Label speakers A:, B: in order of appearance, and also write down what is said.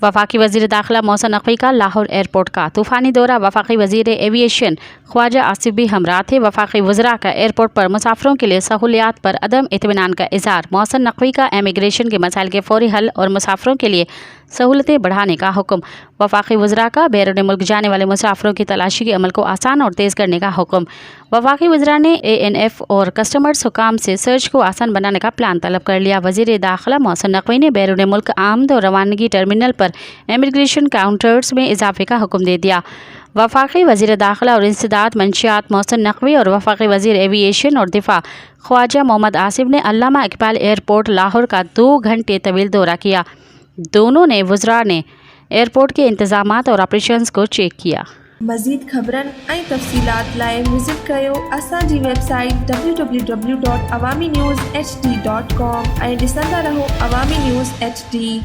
A: वफाकी वज़ीर दाखिला मोहसिन नकवी का लाहौर एयरपोर्ट का तूफ़ानी दौरा। वफाकी वज़ीर एविएशन ख्वाजा आसिफ भी हमरा थे। वफाकी वज़रा का एयरपोर्ट पर मुसाफिरों के लिए सहूलियात पर अदम इत्मीनान का इज़हार। मोहसिन नकवी का इमिग्रेशन के मसाइल के फौरी हल और मुसाफिरों के लिए सहूलतें बढ़ाने का हुक्म। वफाकी वज़रा का बैरून मुल्क जाने वाले मुसाफिरों की तलाशी के अमल को आसान और तेज़ करने का हुक्म। वफाकी वज़रा ने ANF और कस्टमर्स हुकाम से सर्च को आसान बनाने का प्लान तलब कर लिया। वज़ीर दाखिला मोहसिन नकवी ने बैरून मुल्क आमद और रवानगी टर्मिनल पर इमिग्रेशन काउंटर्स में इजाफे का हुक्म दे दिया। वफाकी वज़ीर दाखिला और इंसदाद मंशियात मोहसिन नकवी और वफाकी वज़ीर एविएशन और दिफा ख्वाजा मोहम्मद आसिफ ने अल्लामा इकबाल एयरपोर्ट लाहौर का 2 घंटे तवील दौरा किया। दोनों ने वज़रा ने एयरपोर्ट के इंतजामात और ऑपरेशंस को चेक किया।
B: मज़ीद ख़बरन ऐं तफ़सीलात लाइ विज़िट कयो असांजी वेबसाइट www.awamiNewsHD.com ऐं ॾिसंदा रहो अवामी न्यूज़ HD।